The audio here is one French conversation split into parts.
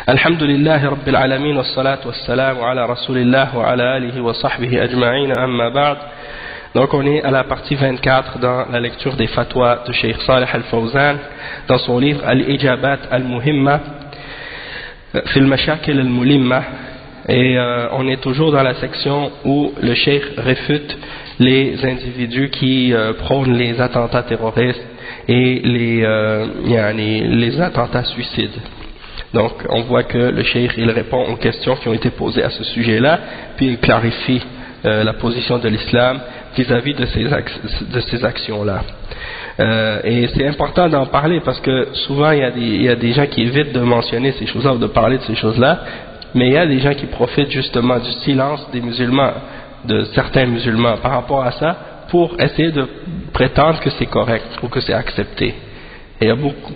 Alhamdulillahi Rabbil Alamin wa salatu wa salam ala Rasulillah wa ala alihi wa sahbihi ajma'in amma ba'd. Donc on est à la partie 24 dans la lecture des fatwas de Cheikh Salih Al-Fawzan dans son livre Al-Ijabat Al-Muhimma fi al-Mashakil Al-Mulimma, et on est toujours dans la section où le Cheikh réfute les individus qui prônent les attentats terroristes et les attentats suicides. Donc on voit que le Cheikh il répond aux questions qui ont été posées à ce sujet-là, puis il clarifie la position de l'islam vis-à-vis de ces actions-là. Et c'est important d'en parler parce que souvent il y a des gens qui évitent de mentionner ces choses-là ou de parler de ces choses-là, mais il y a des gens qui profitent justement du silence des musulmans, de certains musulmans par rapport à ça, pour essayer de prétendre que c'est correct ou que c'est accepté. Et il y a beaucoup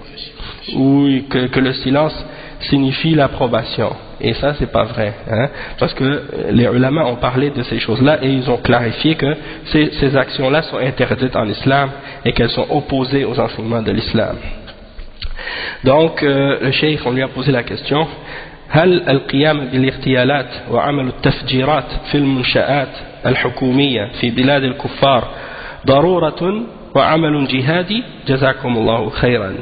que le silence signifie l'approbation, et ça c'est pas vrai, hein, parce que les ulama ont parlé de ces choses-là et ils ont clarifié que ces actions-là sont interdites en islam et qu'elles sont opposées aux enseignements de l'islam. Donc le cheikh, on lui a posé la question: هل القيام بالاغتيالات وعمل التفجيرات في المنشآت الحكومية في بلاد الكفار ضرورة وعمل جهادي جزاكم الله خيرا.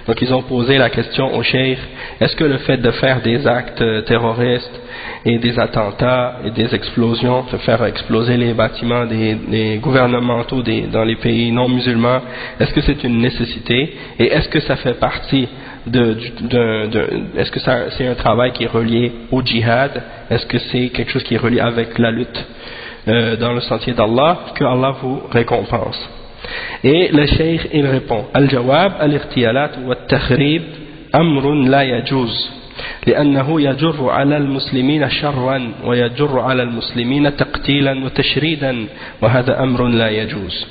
Donc ils ont posé la question au cheikh: est-ce que le fait de faire des actes terroristes et des attentats et des explosions, de faire exploser les bâtiments des gouvernementaux dans les pays non musulmans, est-ce que c'est une nécessité, et est-ce que ça fait partie est-ce que c'est un travail qui est relié au djihad, est-ce que c'est quelque chose qui est relié avec la lutte dans le sentier d'Allah, que Allah vous récompense? Et le cheikh il répond: Al-Jawab al-Ightiyalat wa al-Takhrib amrun la yajuz لأنه يجر على المسلمين شرا ويجر على المسلمين تقتيلا وتشريدا وهذا أمر لا يجوز.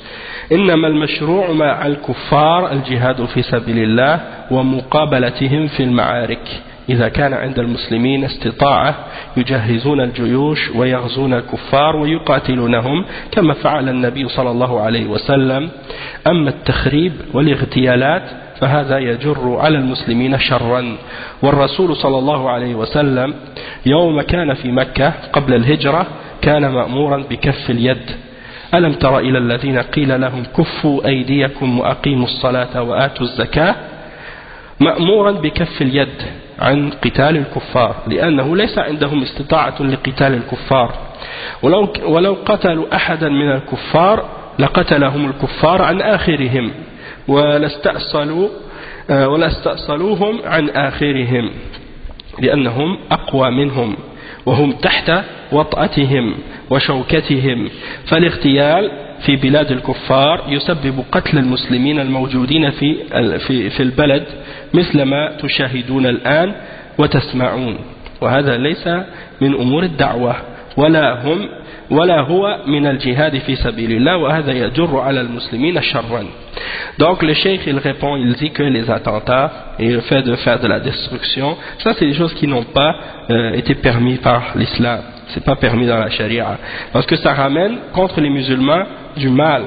إنما المشروع مع الكفار الجهاد في سبيل الله ومقابلتهم في المعارك إذا كان عند المسلمين استطاعة يجهزون الجيوش ويغزون الكفار ويقاتلونهم كما فعل النبي صلى الله عليه وسلم. أما التخريب والاغتيالات فهذا يجر على المسلمين شرا، والرسول صلى الله عليه وسلم يوم كان في مكة قبل الهجرة كان مأمورا بكف اليد. ألم تر إلى الذين قيل لهم كفوا أيديكم وأقيموا الصلاة وآتوا الزكاة؟ مأمورا بكف اليد عن قتال الكفار لأنه ليس عندهم استطاعة لقتال الكفار، ولو قتلوا أحدا من الكفار لقتلهم الكفار عن آخرهم ولاستأصلوهم عن آخرهم لأنهم أقوى منهم وهم تحت وطأتهم وشوكتهم. فالاغتيال في بلاد الكفار يسبب قتل المسلمين الموجودين في البلد مثل ما تشاهدون الآن وتسمعون، وهذا ليس من أمور الدعوة ولا هو من الجهاد في سبيل الله وهذا يجر على المسلمين شرا. Donc le cheikh il répond, il dit que les attentats et le fait de faire de la destruction, ça c'est des choses qui n'ont pas été permis par l'islam, c'est pas permis dans la charia, parce que ça ramène contre les musulmans du mal,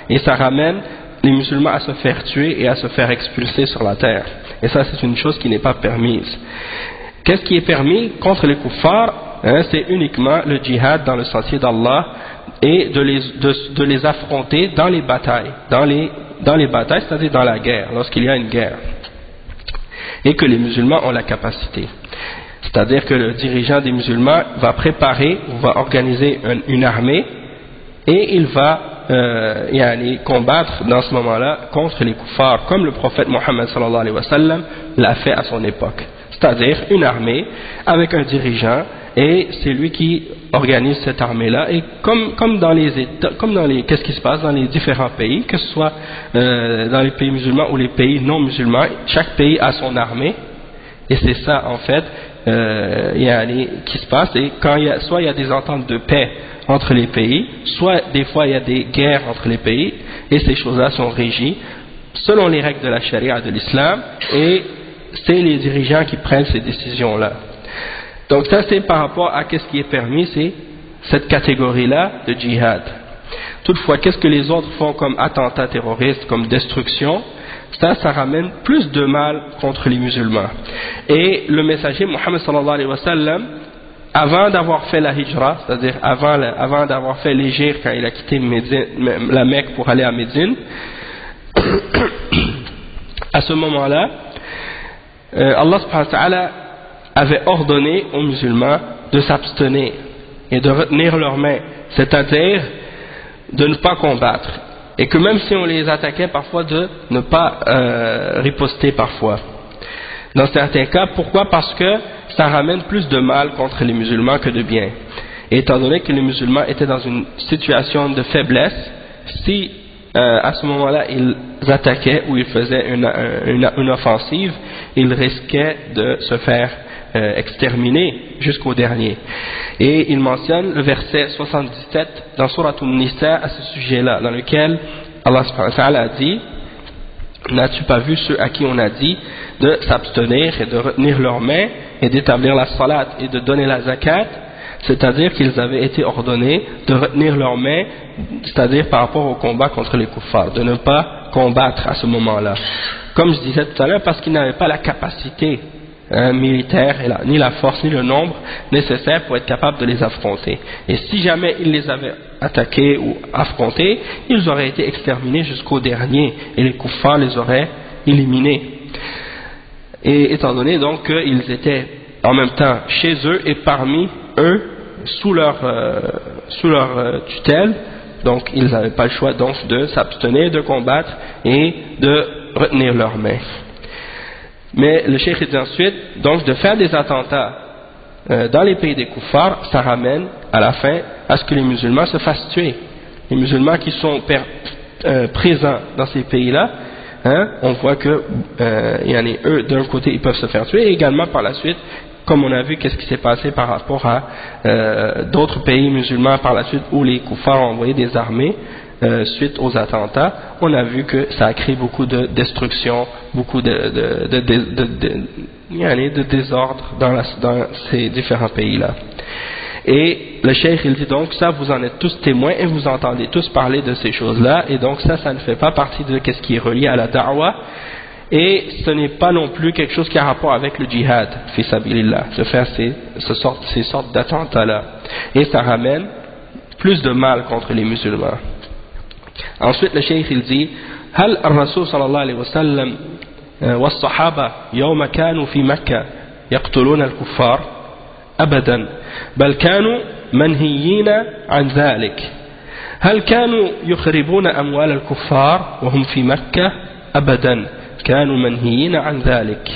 et ça ramène les musulmans à se faire tuer et à se faire expulser sur la terre, et ça c'est une chose qui n'est pas permise. Qu'est-ce qui est permis contre les kuffars? C'est uniquement le djihad dans le sentier d'Allah et de les affronter dans les batailles, c'est-à-dire dans la guerre, lorsqu'il y a une guerre, et que les musulmans ont la capacité. C'est-à-dire que le dirigeant des musulmans va préparer ou va organiser une armée et il va combattre dans ce moment-là contre les kuffars, comme le prophète Mohammed sallallahu alayhi wa sallam l'a fait à son époque. C'est-à-dire une armée avec un dirigeant, et c'est lui qui organise cette armée-là, et comme dans qu'est-ce qui se passe dans les différents pays, que ce soit dans les pays musulmans ou les pays non musulmans, chaque pays a son armée, et c'est ça en fait qui se passe. Et quand soit il y a des ententes de paix entre les pays, soit des fois il y a des guerres entre les pays, et ces choses-là sont régies selon les règles de la charia de l'islam, et c'est les dirigeants qui prennent ces décisions-là. Donc ça c'est par rapport à qu'est-ce qui est permis, c'est cette catégorie-là de djihad. Toutefois, qu'est-ce que les autres font comme attentats terroristes, comme destruction? ça ramène plus de mal contre les musulmans. Et le messager Mohammed sallallahu alayhi wa sallam, avant d'avoir fait la hijra, c'est-à-dire avant d'avoir fait l'hégire quand il a quitté la Mecque pour aller à Médine, à ce moment-là, Allah subhanahu wa ta'ala avait ordonné aux musulmans de s'abstenir et de retenir leurs mains, c'est-à-dire de ne pas combattre, et que même si on les attaquait parfois, de ne pas riposter parfois. Dans certains cas, pourquoi? Parce que ça ramène plus de mal contre les musulmans que de bien. Et étant donné que les musulmans étaient dans une situation de faiblesse, si à ce moment-là ils attaquaient ou ils faisaient une offensive, ils risquaient de se faire exterminer jusqu'au dernier. Et il mentionne le verset 77 dans Sourate An-Nisa à ce sujet-là, dans lequel Allah subhanahu wa ta'ala a dit: n'as-tu pas vu ceux à qui on a dit de s'abstenir et de retenir leurs mains et d'établir la salat et de donner la zakat, c'est-à-dire qu'ils avaient été ordonnés de retenir leurs mains, c'est-à-dire par rapport au combat contre les kuffars, de ne pas combattre à ce moment-là, comme je disais tout à l'heure, parce qu'ils n'avaient pas la capacité militaire, ni la force, ni le nombre nécessaire pour être capable de les affronter. Et si jamais ils les avaient attaqués ou affrontés, ils auraient été exterminés jusqu'au dernier, et les kuffars les auraient éliminés. Et étant donné donc qu'ils étaient en même temps chez eux et parmi eux, sous leur tutelle, donc ils n'avaient pas le choix donc de s'abstenir de combattre et de retenir leurs mains. Mais le cheikh dit ensuite, donc de faire des attentats dans les pays des kuffars, ça ramène à la fin à ce que les musulmans se fassent tuer. Les musulmans qui sont présents dans ces pays-là, on voit que eux d'un côté ils peuvent se faire tuer, et également par la suite, comme on a vu qu'est-ce qui s'est passé par rapport à d'autres pays musulmans par la suite où les kuffars ont envoyé des armées suite aux attentats, on a vu que ça a créé beaucoup de destruction, beaucoup de désordre dans ces différents pays-là. Et le cheikh il dit donc ça, vous en êtes tous témoins et vous entendez tous parler de ces choses-là, et donc ça ne fait pas partie de ce qui est relié à la da'wah, et ce n'est pas non plus quelque chose qui a rapport avec le djihad fi sabilillah, de faire ces sortes d'attentats-là, et ça ramène plus de mal contre les musulmans. Ensuite le cheikh il dit: هل الرسول صلى الله عليه وسلم والصحابة يوم كانوا في مكة يقتلون الكفار؟ أبدا، بل كانوا منهيين عن ذلك. هل كانوا يخربون أموال الكفار وهم في مكة؟ أبدا، كانوا منهيين عن ذلك.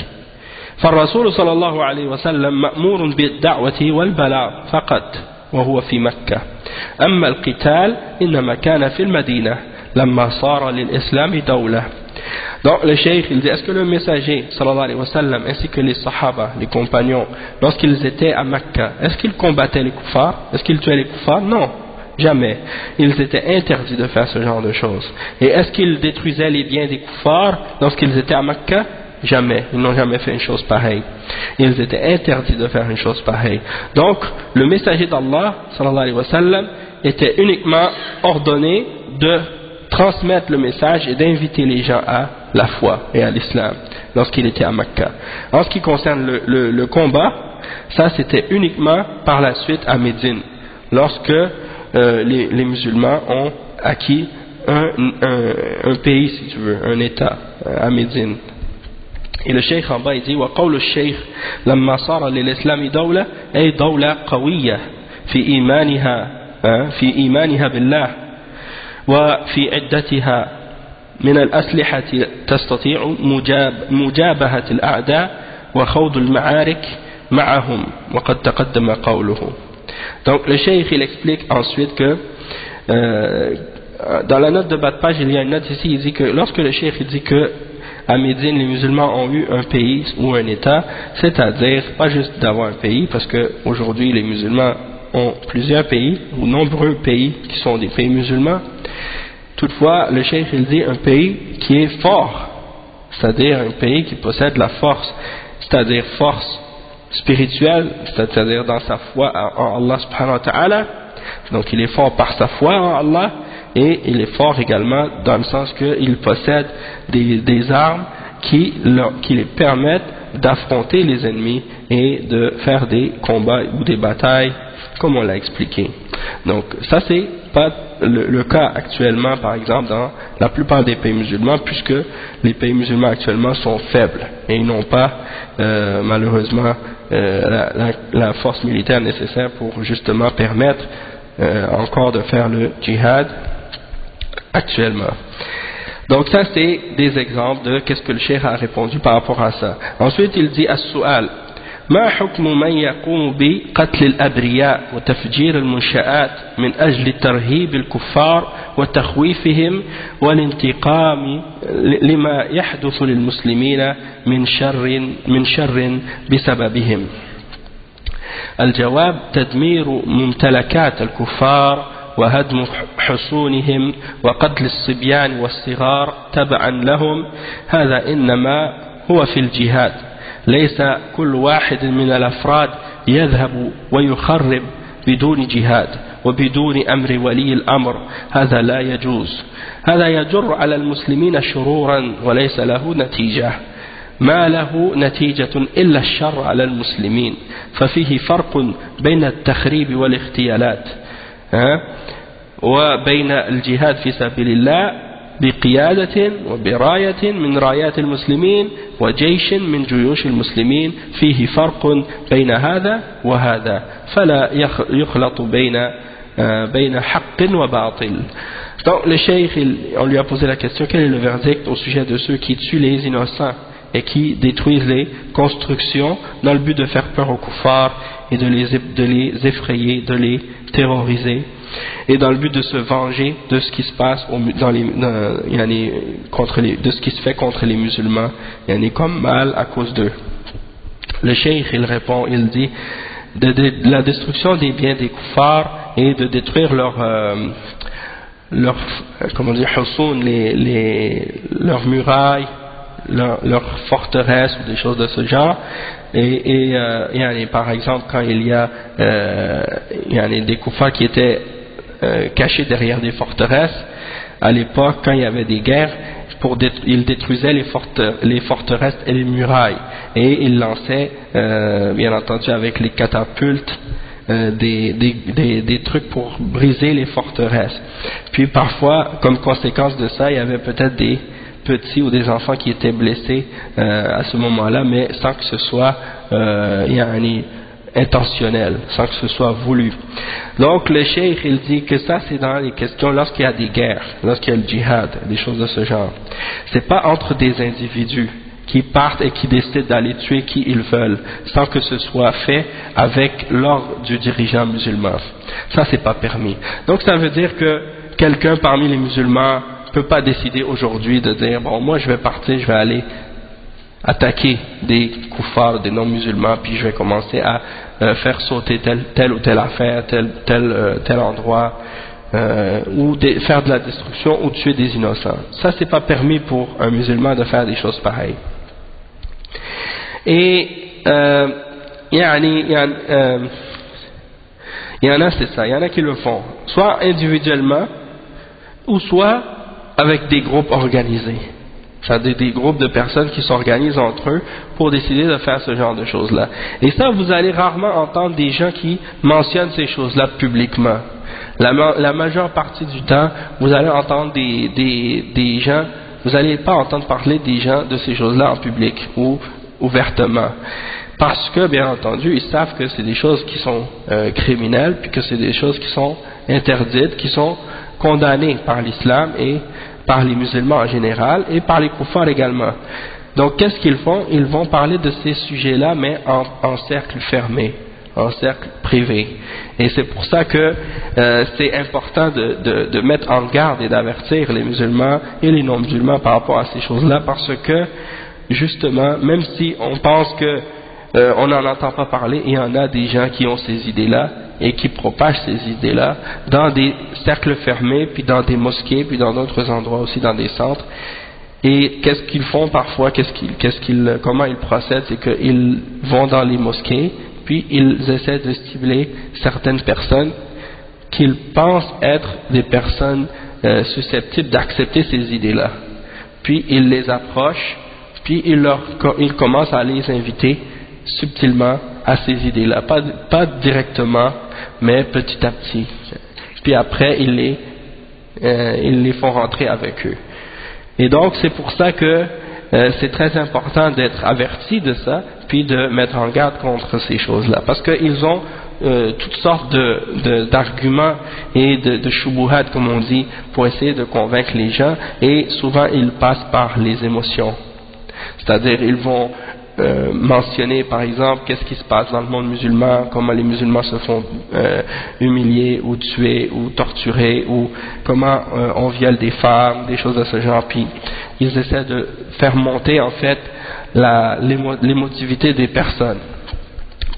فالرسول صلى الله عليه وسلم مأمور بالدعوة والبلاغ فقط وهو في مكة. أما القتال إنما كان في المدينة لما صار للإسلام دولة. Donc le cheikh il dit: est-ce que le messager sallallahu alayhi wa sallam ainsi que les sahaba, les compagnons, lorsqu'ils étaient à Mecca, est-ce qu'ils combattaient les kuffars? Est-ce qu'ils tuaient les kuffars? Non, jamais. Ils étaient interdits de faire ce genre de choses. Et est-ce qu'ils détruisaient les biens des kuffars lorsqu'ils étaient à Mecca? Jamais. Ils n'ont jamais fait une chose pareille. Ils étaient interdits de faire une chose pareille. Donc le messager d'Allah sallallahu alayhi wa sallam était uniquement ordonné de transmettre le message et d'inviter les gens à la foi et à l'islam lorsqu'il était à Mecca. En ce qui concerne le combat, ça c'était uniquement par la suite à Médine, lorsque les musulmans ont acquis un pays, si tu veux, un état à Médine. Et le cheikh en bas il dit: وقول الشيخ لما صار للإسلام دولة أي دولة قوية في إيمانها بالله وفي عدتها من الأسلحة تستطيع مجابهة الأعداء وخوض المعارك معهم وقد تقدم قوله. Donc le cheikh il explique ensuite que dans la note de bas de page il y a une note ici, il dit que lorsque le cheikh il dit que à Médine les musulmans ont eu un pays ou un état, c'est-à-dire pas juste d'avoir un pays, parce que aujourd'hui les musulmans ont plusieurs pays ou nombreux pays qui sont des pays musulmans. Toutefois, le cheikh il dit un pays qui est fort, c'est-à-dire un pays qui possède la force, c'est-à-dire force spirituelle, c'est-à-dire dans sa foi en Allah subhanahu wa ta'ala. Donc il est fort par sa foi en Allah, et il est fort également dans le sens qu'il possède des armes qui les permettent d'affronter les ennemis et de faire des combats ou des batailles comme on l'a expliqué. Donc ça c'est pas le cas actuellement, par exemple dans la plupart des pays musulmans, puisque les pays musulmans actuellement sont faibles et ils n'ont pas malheureusement la force militaire nécessaire pour justement permettre encore de faire le djihad actuellement. Donc ça c'est des exemples de qu'est-ce que le cheikh a répondu par rapport à ça. Ensuite il dit as-su'al ما حكم من يقوم بقتل الأبرياء وتفجير المنشآت من أجل ترهيب الكفار وتخويفهم والانتقام لما يحدث للمسلمين من شر بسببهم. الجواب تدمير ممتلكات الكفار وهدم حصونهم وقتل الصبيان والصغار تبعا لهم، هذا إنما هو في الجهاد، ليس كل واحد من الأفراد يذهب ويخرب بدون جهاد وبدون أمر ولي الأمر، هذا لا يجوز، هذا يجر على المسلمين شرورا وليس له نتيجة، ما له نتيجة إلا الشر على المسلمين، ففيه فرق بين التخريب والاغتيالات وبين الجهاد في سبيل الله بقيادة وبراية من رايات المسلمين وجيش من جيوش المسلمين، فيه فرق بين هذا وهذا، فلا يخلط بين حق وباطل. Donc le cheikh, on lui a posé la question, quel est le verdict au sujet de ceux qui tuent les innocents et qui détruisent les constructions dans le but de faire peur aux kuffars et de les effrayer, de les terroriser, et dans le but de se venger de ce qui se passe de ce qui se fait contre les musulmans, comme mal à cause d'eux. Le cheikh il répond, il dit de la destruction des biens des kuffars et de détruire leurs murailles, leurs forteresses ou des choses de ce genre, et par exemple quand il y a des kuffars qui étaient cachés derrière des forteresses à l'époque, quand il y avait des guerres, ils détruisaient les forteresses et les murailles, et ils lançaient bien entendu avec les catapultes des trucs pour briser les forteresses. Puis parfois, comme conséquence de ça, il y avait peut-être des petits ou des enfants qui étaient blessés à ce moment-là, mais sans que ce soit intentionnel, sans que ce soit voulu. Donc le cheikh il dit que ça c'est dans les questions lorsqu'il y a des guerres, lorsqu'il y a le djihad, des choses de ce genre. C'est pas entre des individus qui partent et qui décident d'aller tuer qui ils veulent, sans que ce soit fait avec l'ordre du dirigeant musulman. Ça c'est pas permis. Donc ça veut dire que quelqu'un parmi les musulmans peut pas décider aujourd'hui de dire bon moi je vais partir, je vais aller attaquer des kuffars, des non-musulmans, puis je vais commencer à faire sauter telle ou telle affaire, tel endroit, ou faire de la destruction ou tuer des innocents. Ça c'est pas permis pour un musulman de faire des choses pareilles. Et il y en a c'est ça, il y en a qui le font, soit individuellement ou soit avec des groupes organisés. C'est-à-dire des groupes de personnes qui s'organisent entre eux pour décider de faire ce genre de choses-là. Et ça, vous allez rarement entendre des gens qui mentionnent ces choses-là publiquement. La majeure partie du temps, vous allez entendre des gens, vous n'allez pas entendre parler des gens de ces choses-là en public ou ouvertement. Parce que, bien entendu, ils savent que c'est des choses qui sont criminelles, puis que c'est des choses qui sont interdites, qui sont condamnées par l'islam et par les musulmans en général et par les kuffars également. Donc qu'est-ce qu'ils font? Ils vont parler de ces sujets-là mais en cercle fermé, en cercle privé. Et c'est pour ça que c'est important de mettre en garde et d'avertir les musulmans et les non-musulmans par rapport à ces choses-là, parce que justement, même si on pense que on n'en entend pas parler, il y en a des gens qui ont ces idées-là et qui propagent ces idées-là dans des cercles fermés, puis dans des mosquées, puis dans d'autres endroits aussi, dans des centres. Et qu'est-ce qu'ils font parfois, comment ils procèdent, c'est qu'ils vont dans les mosquées, puis ils essaient de cibler certaines personnes qu'ils pensent être des personnes susceptibles d'accepter ces idées-là. Puis il les approche, puis il commence à les inviter subtilement à ces idées-là, pas directement, mais petit à petit. Puis après, ils les font rentrer avec eux. Et donc, c'est pour ça que c'est très important d'être averti de ça, puis de mettre en garde contre ces choses-là, parce qu'ils ont toutes sortes d'arguments et de shubuhat, comme on dit, pour essayer de convaincre les gens, et souvent ils passent par les émotions. C'est-à-dire, ils vont mentionner, par exemple, qu'est-ce qui se passe dans le monde musulman, comment les musulmans se font humilier ou tuer ou torturer, ou comment on viole des femmes, des choses de ce genre. Puis ils essaient de faire monter en fait l'émotivité des personnes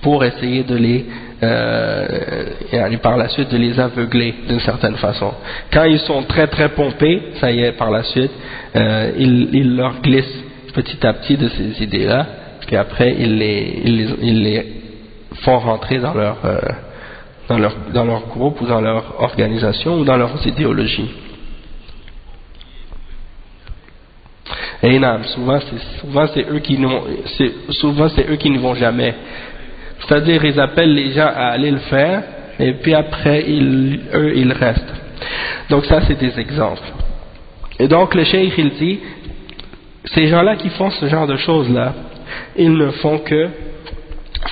pour essayer de les et par la suite de les aveugler d'une certaine façon. Quand ils sont très très pompés, ça y est, par la suite, ils leur glissent petit à petit de ces idées-là, puis après ils les font rentrer dans leur groupe ou dans leur organisation ou dans leurs idéologies. Et non, souvent c'est eux qui ne vont jamais. C'est-à-dire, ils appellent les gens à aller le faire, et puis après, eux, ils restent. Donc ça, c'est des exemples. Et donc, le cheikh, il dit, ces gens-là qui font ce genre de choses-là, ils ne font que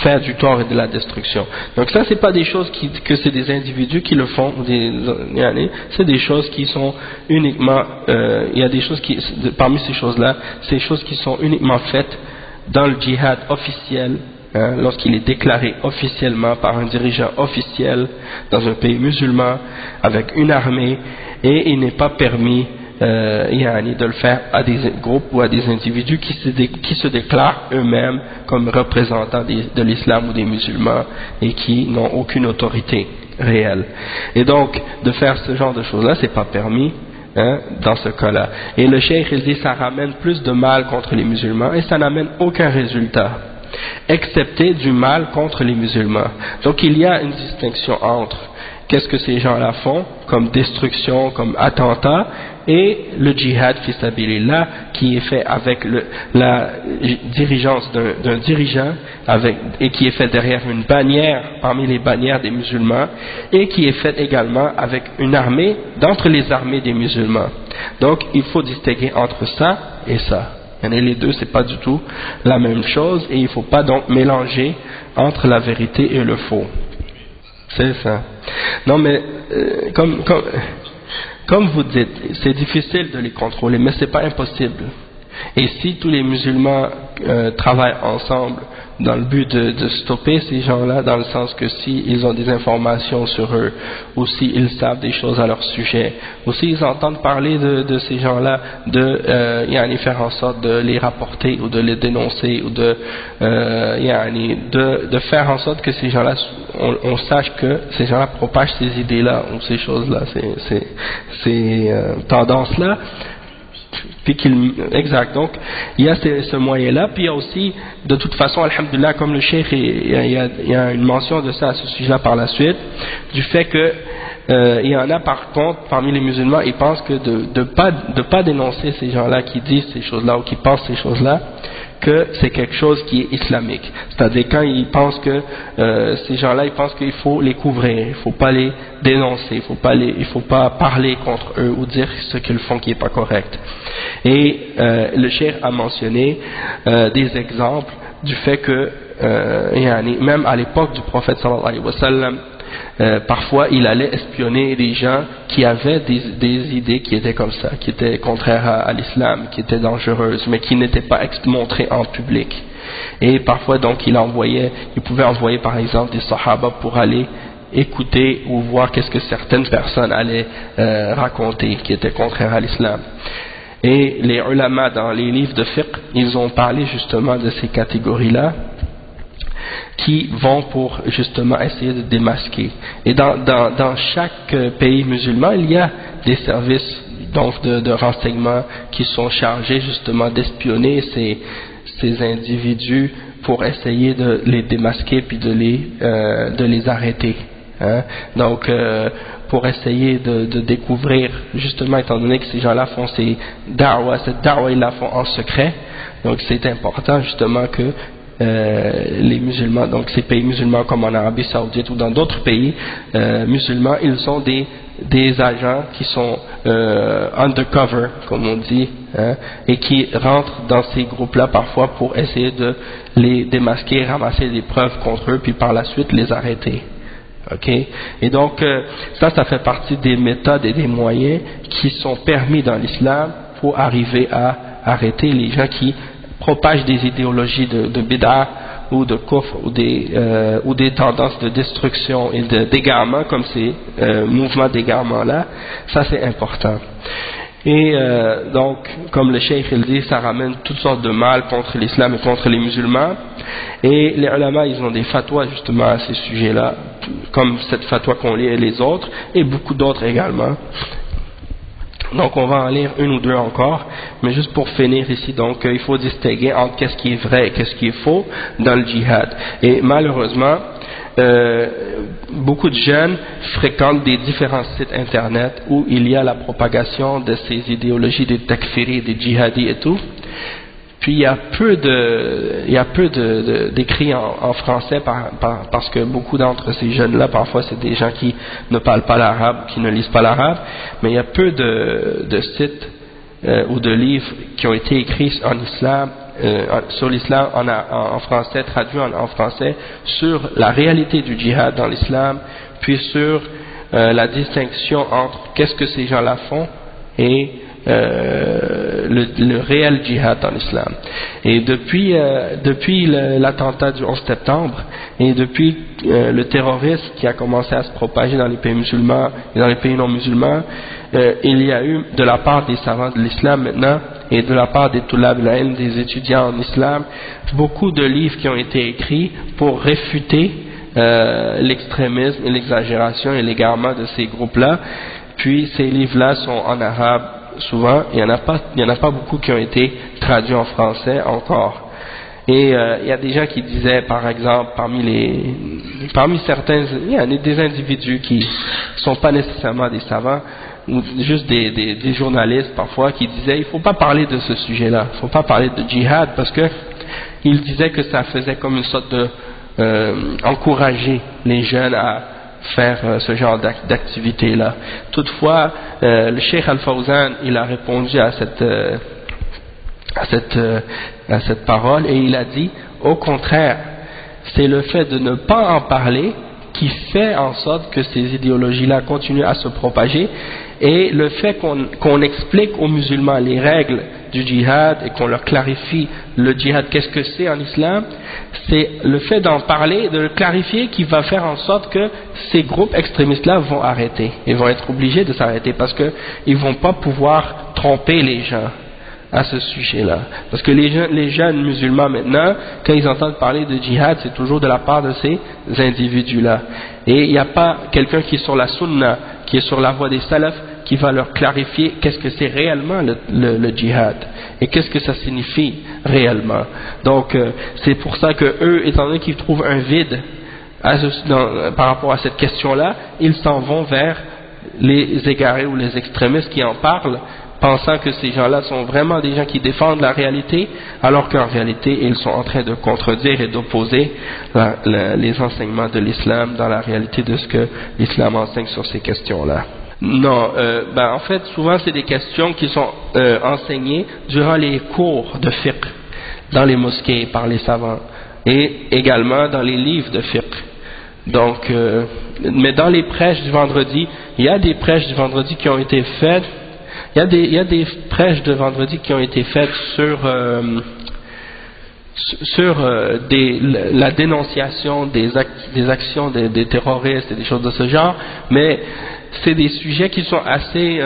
faire du tort et de la destruction. Donc ça, c'est pas des choses que c'est des individus qui le font, c'est des choses qui sont uniquement, il y a des choses parmi ces choses-là, c'est des choses qui sont uniquement faites dans le djihad officiel, lorsqu'il est déclaré officiellement par un dirigeant officiel dans un pays musulman avec une armée, et il n'est pas permis de le faire à des groupes ou à des individus qui se déclarent eux-mêmes comme représentants de l'islam ou des musulmans et qui n'ont aucune autorité réelle. Et donc de faire ce genre de choses-là, c'est pas permis dans ce cas-là. Et le cheikh, il dit, ça ramène plus de mal contre les musulmans et ça n'amène aucun résultat, excepté du mal contre les musulmans. Donc il y a une distinction entre qu'est-ce que ces gens-là font comme destruction, comme attentat, et le djihad fi sabilillah qui est fait avec la dirigeance d'un dirigeant et qui est fait derrière une bannière parmi les bannières des musulmans, et qui est fait également avec une armée d'entre les armées des musulmans. Donc il faut distinguer entre ça et ça. Et les deux, c'est pas du tout la même chose, et il ne faut pas donc mélanger entre la vérité et le faux. C'est ça. Non, mais comme vous dites, c'est difficile de les contrôler, mais c'est pas impossible. Et si tous les musulmans travaillent ensemble dans le but de stopper ces gens-là, dans le sens que si ils ont des informations sur eux, ou s'ils savent des choses à leur sujet, ou s'ils entendent parler de ces gens-là, de faire en sorte de les rapporter ou de les dénoncer, ou de faire en sorte que ces gens-là, on sache que ces gens-là propagent ces idées-là ou ces choses-là, ces tendances-là. Puis exact, donc il y a ce moyen-là, puis il y a aussi, de toute façon, alhamdoulilah, comme le cheikh, il y a une mention de ça à ce sujet-là par la suite, du fait que il y en a par contre parmi les musulmans, ils pensent que de pas dénoncer ces gens-là qui disent ces choses-là ou qui pensent ces choses-là, que c'est quelque chose qui est islamique. C'est-à-dire quand ils pensent que ces gens-là, ils pensent qu'il faut les couvrir, il faut pas les dénoncer, il faut pas parler contre eux ou dire ce qu'ils font qui est pas correct. Et le cheikh a mentionné des exemples du fait que même à l'époque du prophète sallallahu alayhi wa sallam, parfois il allait espionner des gens qui avaient des idées qui étaient comme ça, qui étaient contraires à l'islam, qui étaient dangereuses, mais qui n'étaient pas montrées en public. Et parfois donc il pouvait envoyer par exemple des sahaba pour aller écouter ou voir qu'est-ce que certaines personnes allaient raconter qui étaient contraires à l'islam. Et les ulama dans les livres de fiqh, ils ont parlé justement de ces catégories-là qui vont pour justement essayer de démasquer. Et dans chaque pays musulman, il y a des services donc de renseignement qui sont chargés justement d'espionner ces individus pour essayer de les démasquer puis de les arrêter. hein. Donc pour essayer de découvrir, justement étant donné que ces gens-là font cette da'wa ils la font en secret, donc c'est important justement que les musulmans, donc ces pays musulmans comme en Arabie Saoudite ou dans d'autres pays musulmans, ils ont des agents qui sont undercover, comme on dit, hein, et qui rentrent dans ces groupes-là parfois pour essayer de les démasquer, ramasser des preuves contre eux, puis par la suite les arrêter. Okay. Et donc ça fait partie des méthodes et des moyens qui sont permis dans l'islam pour arriver à arrêter les gens qui propagent des idéologies de bid'ah ou de kufr ou des tendances de destruction et d'égarement comme ces mouvements d'égarement là. Ça c'est important. Et donc, comme le cheikh il dit, ça ramène toutes sortes de mal contre l'islam et contre les musulmans. Et les ulama, ils ont des fatwas justement à ces sujets-là, comme cette fatwa qu'on lit et les autres, et beaucoup d'autres également. Donc on va en lire une ou deux encore, mais juste pour finir ici, donc il faut distinguer entre qu'est-ce qui est vrai et qu'est-ce qui est faux dans le djihad. Et malheureusement, beaucoup de jeunes fréquentent des différents sites internet où il y a la propagation de ces idéologies des takfiri, des djihadis et tout. Puis il y a peu d'écrits en français parce que beaucoup d'entre ces jeunes-là, parfois c'est des gens qui ne parlent pas l'arabe, qui ne lisent pas l'arabe, mais il y a peu de sites ou de livres qui ont été écrits en islam, sur l'islam en français, traduits en français, sur la réalité du djihad dans l'islam, puis sur la distinction entre qu'est-ce que ces gens-là font et le réel djihad dans l'islam. Et depuis l'attentat du 11 septembre et depuis le terrorisme qui a commencé à se propager dans les pays musulmans et dans les pays non musulmans, il y a eu de la part des savants de l'islam maintenant et de la part des tulab al-ilm, des étudiants en islam, beaucoup de livres qui ont été écrits pour réfuter l'extrémisme et l'exagération et l'égarement de ces groupes-là. Puis ces livres-là sont en arabe souvent, il y en a pas beaucoup qui ont été traduits en français encore. Et il y a des gens qui disaient, par exemple, parmi certains, il y a des individus qui sont pas nécessairement des savants, ou juste des journalistes parfois, qui disaient il faut pas parler de ce sujet-là, il faut pas parler de djihad, parce que ils disaient que ça faisait comme une sorte de encourager les jeunes à faire ce genre d'activité-là. Toutefois, le Cheikh Al-Fawzan, il a répondu à cette parole et il a dit, au contraire, c'est le fait de ne pas en parler qui fait en sorte que ces idéologies-là continuent à se propager, et le fait qu'on explique aux musulmans les règles du djihad et qu'on leur clarifie le djihad, qu'est-ce que c'est en islam, c'est le fait d'en parler, de le clarifier qui va faire en sorte que ces groupes extrémistes-là vont arrêter, ils vont être obligés de s'arrêter parce qu'ils ne vont pas pouvoir tromper les gens à ce sujet-là. Parce que les jeunes musulmans maintenant, quand ils entendent parler de djihad, c'est toujours de la part de ces individus-là. Et il n'y a pas quelqu'un qui est sur la sunna, qui est sur la voie des salafs, qui va leur clarifier qu'est-ce que c'est réellement le djihad et qu'est-ce que ça signifie réellement. Donc c'est pour ça que eux, étant donné qu'ils trouvent un vide par rapport à cette question-là, ils s'en vont vers les égarés ou les extrémistes qui en parlent, pensant que ces gens-là sont vraiment des gens qui défendent la réalité, alors qu'en réalité ils sont en train de contredire et d'opposer les enseignements de l'islam dans la réalité de ce que l'islam enseigne sur ces questions-là. Non, en fait, souvent c'est des questions qui sont enseignées durant les cours de fiqh dans les mosquées par les savants et également dans les livres de fiqh. Donc, mais dans les prêches du vendredi, il y a des prêches du vendredi qui ont été faites. Il y a des prêches de vendredi qui ont été faites sur la dénonciation des actions des terroristes et des choses de ce genre, mais c'est des sujets qui sont assez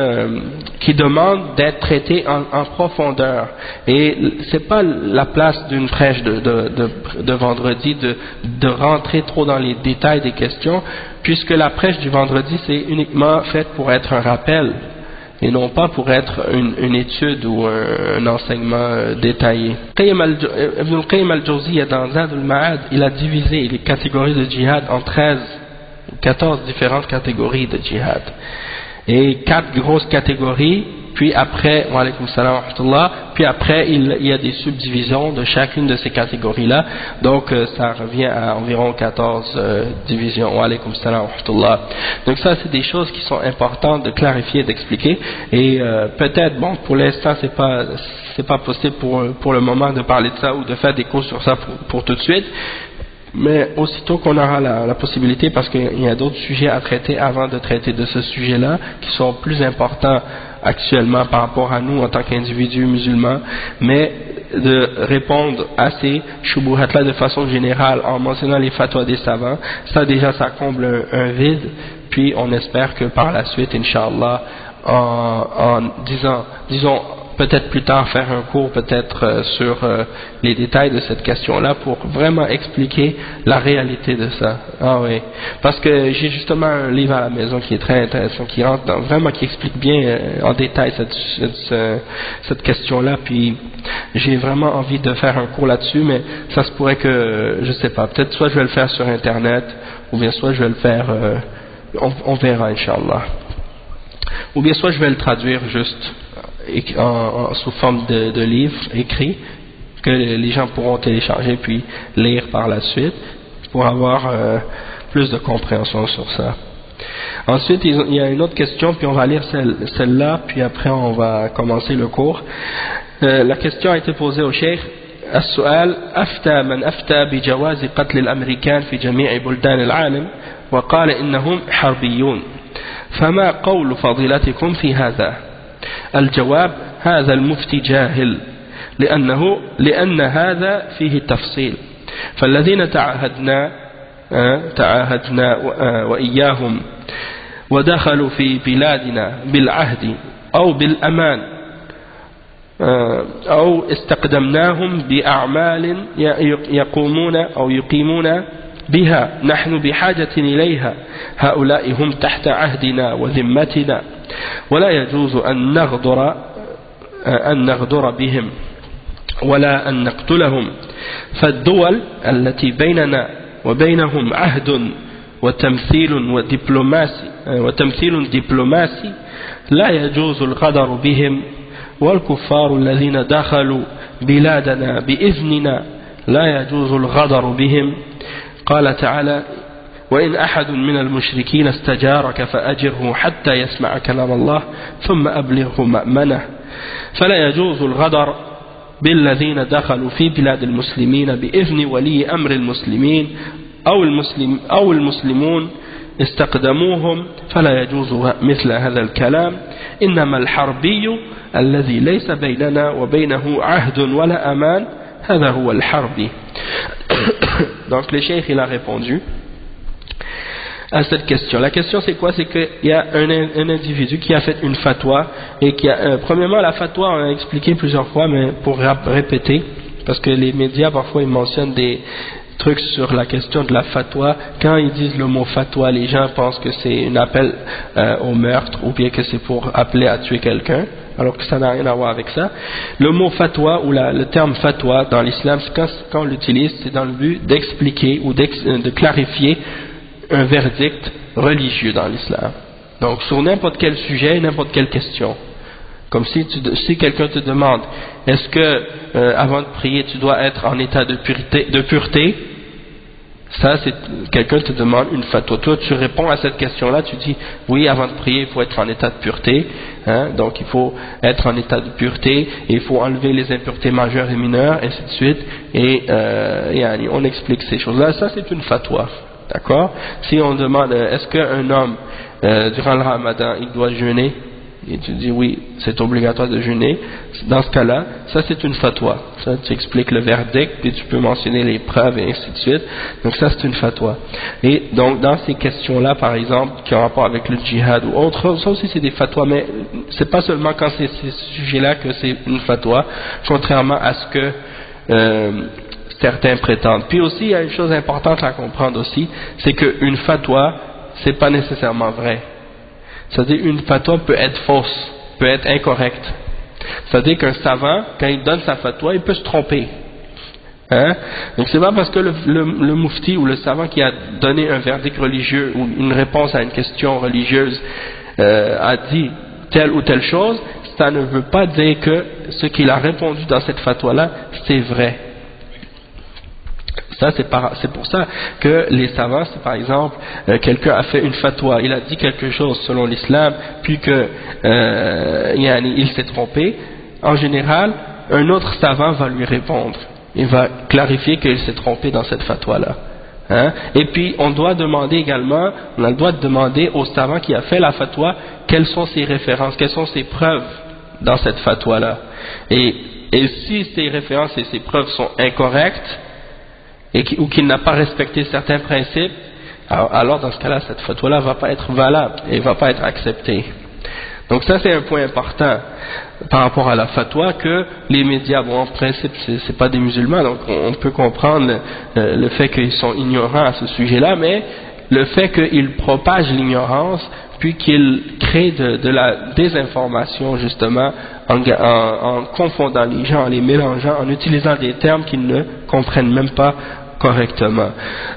qui demandent d'être traités en profondeur, et c'est pas la place d'une prêche de vendredi de rentrer trop dans les détails des questions, puisque la prêche du vendredi c'est uniquement faite pour être un rappel et non pas pour être une étude ou un enseignement détaillé. Ibn al-Qayyim al-Jawziyya dans Zad al-Ma'ad, il a divisé les catégories de djihad en 13 14 différentes catégories de djihad. Et 4 grosses catégories, puis après, wa alaykoum salam wa rahmatullah, puis après il y a des subdivisions de chacune de ces catégories-là, donc ça revient à environ 14 divisions, wa alaykoum salam wa rahmatullah. Donc ça c'est des choses qui sont importantes de clarifier, d'expliquer, et peut-être, bon, pour l'instant c'est pas possible pour le moment de parler de ça ou de faire des cours sur ça pour tout de suite, mais aussitôt qu'on aura la possibilité, parce qu'il y a d'autres sujets à traiter avant de traiter de ce sujet-là, qui sont plus importants actuellement par rapport à nous en tant qu'individus musulmans, mais de répondre à ces shubuhat-là de façon générale en mentionnant les fatwas des savants, ça déjà ça comble un vide, puis on espère que par la suite, Inch'Allah, en disons peut-être plus tard faire un cours peut-être sur les détails de cette question-là pour vraiment expliquer la réalité de ça. Ah oui, parce que j'ai justement un livre à la maison qui est très intéressant, qui rentre dans, vraiment qui explique bien en détail cette question-là, puis j'ai vraiment envie de faire un cours là-dessus, mais ça se pourrait que, je sais pas, peut-être soit je vais le faire sur Internet, ou bien soit je vais le faire, on verra Inch'Allah. Ou bien soit je vais le traduire juste sous forme de livre écrit que les gens pourront télécharger puis lire par la suite pour avoir plus de compréhension sur ça. Ensuite il y a une autre question, puis on va lire celle-là, puis après on va commencer le cours. La question a été posée au cheikh. السؤال: أفتى من أفتى بجواز قتل الأمريكان في جميع بلدان العالم وقال إنهم حربيون، فما قول فضيلتكم في هذا؟ الجواب: هذا المفتي جاهل، لأن هذا فيه تفصيل، فالذين تعاهدنا وإياهم ودخلوا في بلادنا بالعهد أو بالأمان أو استقدمناهم بأعمال يقومون أو يقيمون بها نحن بحاجة إليها، هؤلاء هم تحت عهدنا وذمتنا، ولا يجوز أن نغدر بهم ولا أن نقتلهم، فالدول التي بيننا وبينهم عهد وتمثيل دبلوماسي لا يجوز الغدر بهم، والكفار الذين دخلوا بلادنا بإذننا لا يجوز الغدر بهم. قال تعالى: وإن أحد من المشركين استجارك فأجره حتى يسمع كلام الله ثم أبلغه مأمنه، فلا يجوز الغدر بالذين دخلوا في بلاد المسلمين بإذن ولي أمر المسلمين أو المسلمون استقدموهم، فلا يجوز مثل هذا الكلام، إنما الحربي الذي ليس بيننا وبينه عهد ولا أمان هذا هو الحربي. Donc le cheikh il a répondu à cette question. La question c'est quoi? C'est qu'il y a un individu qui a fait une fatwa, et qui a, premièrement la fatwa on a expliqué plusieurs fois, mais pour répéter, parce que les médias parfois ils mentionnent des trucs sur la question de la fatwa. Quand ils disent le mot fatwa, les gens pensent que c'est un appel au meurtre, ou bien que c'est pour appeler à tuer quelqu'un, alors que ça n'a rien à voir avec ça. Le mot fatwa ou le terme fatwa dans l'islam, quand on l'utilise, c'est dans le but d'expliquer ou de clarifier un verdict religieux dans l'islam. Donc sur n'importe quel sujet, n'importe quelle question. Comme si quelqu'un te demande, est-ce que avant de prier tu dois être en état de pureté, ça c'est quelqu'un te demande une fatwa. Toi tu réponds à cette question-là, tu dis oui, avant de prier il faut être en état de pureté, hein, donc il faut être en état de pureté, et il faut enlever les impuretés majeures et mineures, ainsi de suite, et on explique ces choses-là. Ça c'est une fatwa, d'accord? Si on demande est-ce qu'un homme durant le Ramadan il doit jeûner, et tu dis oui, c'est obligatoire de jeûner, dans ce cas-là, ça c'est une fatwa. Ça, tu expliques le verdict, puis tu peux mentionner les preuves et ainsi de suite. Donc ça c'est une fatwa. Et donc dans ces questions-là, par exemple, qui ont rapport avec le djihad ou autre, ça aussi c'est des fatwas, mais c'est pas seulement quand c'est ces sujets-là que c'est une fatwa, contrairement à ce que certains prétendent. Puis aussi, il y a une chose importante à comprendre aussi, c'est qu'une fatwa, c'est pas nécessairement vrai. C'est-à-dire une fatwa peut être fausse, peut être incorrecte. C'est-à-dire qu'un savant, quand il donne sa fatwa, il peut se tromper. Hein? Donc c'est pas parce que le mufti ou le savant qui a donné un verdict religieux ou une réponse à une question religieuse a dit telle ou telle chose, ça ne veut pas dire que ce qu'il a répondu dans cette fatwa-là, c'est vrai. Ça, c'est pour ça que les savants, si par exemple quelqu'un a fait une fatwa, il a dit quelque chose selon l'islam, puis que il s'est trompé, en général, un autre savant va lui répondre. Il va clarifier qu'il s'est trompé dans cette fatwa-là. Hein? Et puis, on doit demander également, on a le droit de demander au savant qui a fait la fatwa, quelles sont ses références, quelles sont ses preuves dans cette fatwa-là. Et si ces références et ces preuves sont incorrectes, ou qu'il n'a pas respecté certains principes, alors dans ce cas-là, cette fatwa-là ne va pas être valable et ne va pas être acceptée. Donc ça, c'est un point important par rapport à la fatwa, que les médias, bon, en principe, c'est pas des musulmans, donc on peut comprendre le fait qu'ils sont ignorants à ce sujet-là, mais le fait qu'ils propagent l'ignorance, puis qu'ils créent de la désinformation, justement, en confondant les gens, en les mélangeant, en utilisant des termes qu'ils ne comprennent même pas correctement.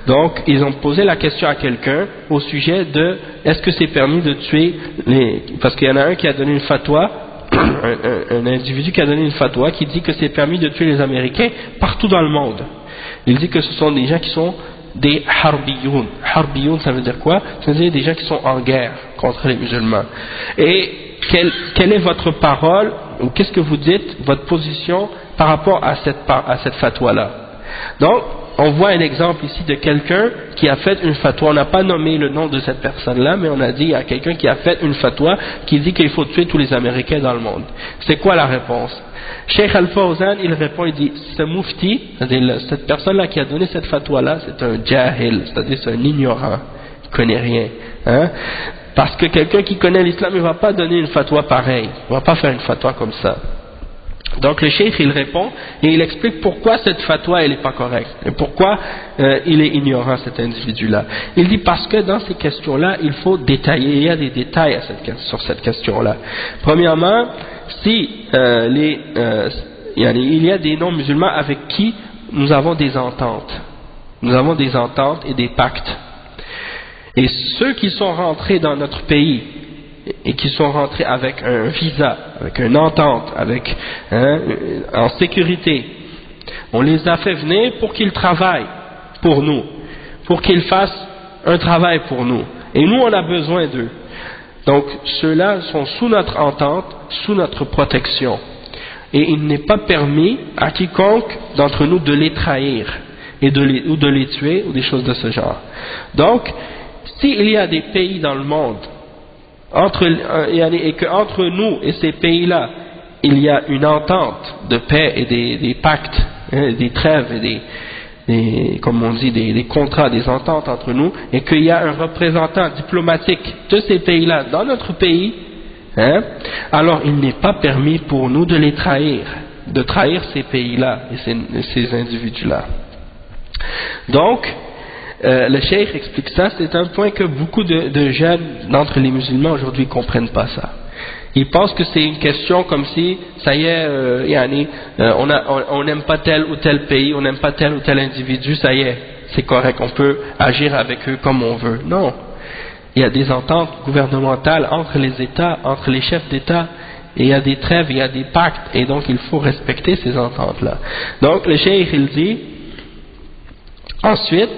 Donc, ils ont posé la question à quelqu'un au sujet de est-ce que c'est permis de tuer parce qu'il y en a un qui a donné une fatwa, un individu qui a donné une fatwa qui dit que c'est permis de tuer les Américains partout dans le monde. Il dit que ce sont des gens qui sont des harbiyoun. Harbiyoun, ça veut dire quoi? Ça veut dire des gens qui sont en guerre contre les musulmans. Et quelle est votre parole, ou qu'est-ce que vous dites, votre position par rapport à cette fatwa-là? Donc, on voit un exemple ici de quelqu'un qui a fait une fatwa. On n'a pas nommé le nom de cette personne-là, mais on a dit il y a quelqu'un qui a fait une fatwa qui dit qu'il faut tuer tous les Américains dans le monde. C'est quoi la réponse? Cheikh Al-Fawzan, il répond, il dit, ce mufti, c'est-à-dire cette personne-là qui a donné cette fatwa-là, c'est un jahil, c'est-à-dire c'est un ignorant, il ne connaît rien. Hein? Parce que quelqu'un qui connaît l'islam, il ne va pas donner une fatwa pareille, il ne va pas faire une fatwa comme ça. Donc le cheikh il répond et il explique pourquoi cette fatwa elle n'est pas correcte et pourquoi il est ignorant cet individu-là. Il dit parce que dans ces questions-là il faut détailler, il y a des détails sur cette question-là. Premièrement, si il y a des non-musulmans avec qui nous avons des ententes, et des pactes. Et ceux qui sont rentrés dans notre pays et qui sont rentrés avec un visa, avec une entente, en sécurité, on les a fait venir pour qu'ils travaillent pour nous, pour qu'ils fassent un travail pour nous. Et nous, on a besoin d'eux. Donc, ceux-là sont sous notre entente, sous notre protection. Et il n'est pas permis à quiconque d'entre nous de les trahir, ou de les tuer, ou des choses de ce genre. Donc, s'il y a des pays dans le monde, et qu'entre nous et ces pays-là, il y a une entente de paix et des pactes, des trêves et comme on dit, des contrats, des ententes entre nous, et qu'il y a un représentant diplomatique de ces pays-là dans notre pays, alors il n'est pas permis pour nous de les trahir, de trahir ces pays-là et ces individus-là. Donc, le cheikh explique ça, c'est un point que beaucoup de jeunes d'entre les musulmans aujourd'hui ne comprennent pas ça. Ils pensent que c'est une question comme si, ça y est, on n'aime pas tel ou tel pays, on n'aime pas tel ou tel individu, ça y est, c'est correct, on peut agir avec eux comme on veut. Non, il y a des ententes gouvernementales entre les États, entre les chefs d'État, et il y a des trêves, il y a des pactes, et donc il faut respecter ces ententes-là. Donc le cheikh il dit, ensuite,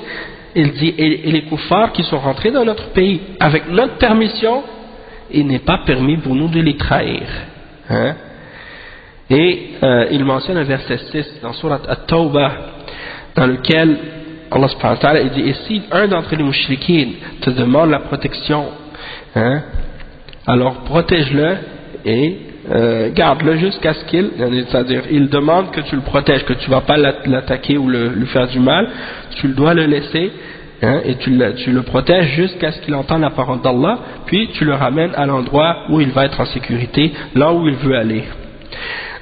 il dit, et les koufars qui sont rentrés dans notre pays avec notre permission, il n'est pas permis pour nous de les trahir. Et il mentionne un verset 6 dans Surat At-Tawbah, dans lequel Allah subhanahu wa ta'ala dit, et si un d'entre les mouchriquines te demande la protection, alors protège-le et garde-le jusqu'à ce c'est-à-dire il demande que tu le protèges, que tu ne vas pas l'attaquer ou lui faire du mal, tu dois le laisser, et tu le protèges jusqu'à ce qu'il entende la parole d'Allah, puis tu le ramènes à l'endroit où il va être en sécurité, là où il veut aller.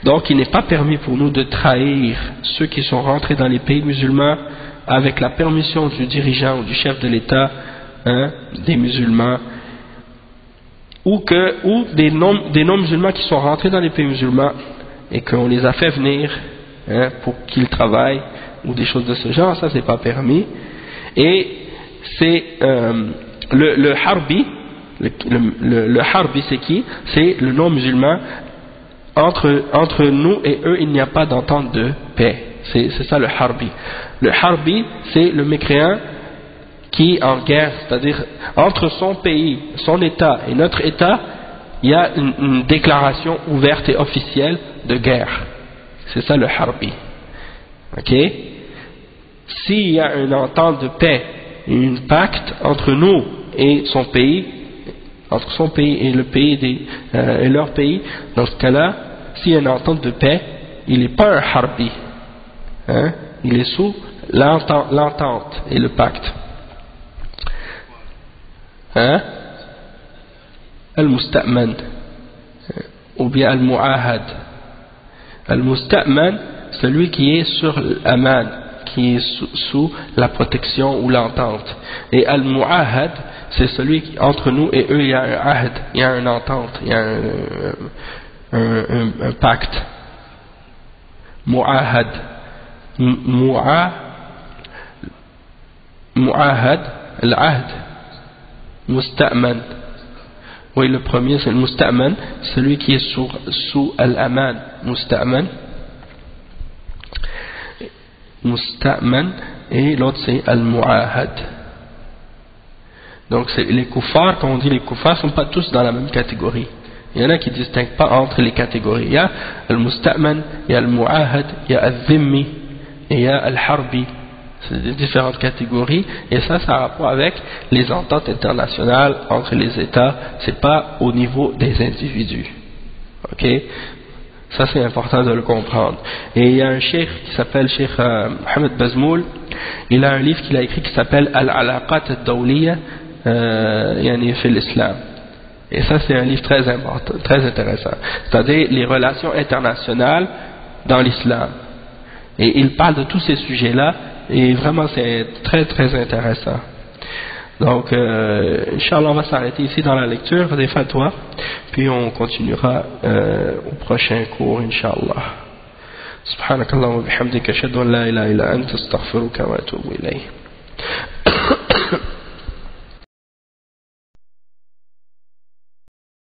Donc il n'est pas permis pour nous de trahir ceux qui sont rentrés dans les pays musulmans avec la permission du dirigeant ou du chef de l'État des musulmans, ou des non-musulmans qui sont rentrés dans les pays musulmans et qu'on les a fait venir pour qu'ils travaillent ou des choses de ce genre, ça c'est pas permis. Et c'est le harbi, le harbi c'est qui? C'est le non-musulman. Entre nous et eux, il n'y a pas d'entente de paix. C'est ça le harbi. Le harbi, c'est le mécréant qui est en guerre, c'est-à-dire entre son pays, son État et notre État, il y a une déclaration ouverte et officielle de guerre. C'est ça le harbi. Ok? S'il y a une entente de paix, un pacte entre nous et son pays, entre son pays et le pays et leur pays, dans ce cas-là, s'il y a une entente de paix, il n'est pas un harbi, hein? Il est sous l'entente et le pacte. Hein? Al-Musta'man ou bien Al-Mu'ahad. Al-Musta'man, celui qui est sur l'aman, qui est sous la protection ou l'entente. Et Al-Mu'ahad, c'est celui qui, entre nous et eux, il y a un ahd, il y a une entente, il y a un pacte. Mu'ahad. Mu'ahad, l'ahd. Musta'man. Oui, le premier c'est le Musta'man, celui qui est sous al-aman. Musta'man. Musta'man. Et l'autre c'est al-Mu'ahad. Donc les kuffars, quand on dit les kuffars, ne sont pas tous dans la même catégorie. Il y en a qui ne distinguent pas entre les catégories. Il y a al-Musta'man, il y a al-Mu'ahad, il y a al-Dhimmi, et il y a al-Harbi. C'est des différentes catégories, et ça a rapport avec les ententes internationales entre les États, c'est pas au niveau des individus. Ok? Ça c'est important de le comprendre. Et il y a un cheikh qui s'appelle Cheikh Mohamed Bazmoul, il a un livre qu'il a écrit qui s'appelle Al-Alaqat al-Dawliya yani fi l'Islam. Et ça c'est un livre très important, très intéressant. C'est-à-dire les relations internationales dans l'islam. Et il parle de tous ces sujets-là, et vraiment c'est très très intéressant. Donc Inch'Allah on va s'arrêter ici dans la lecture des fatwas, puis on continuera au prochain cours Inch'Allah. Subhanakallah wa bihamdika ashhadu an la ilaha illa anta astaghfiruka wa atubu ilayk.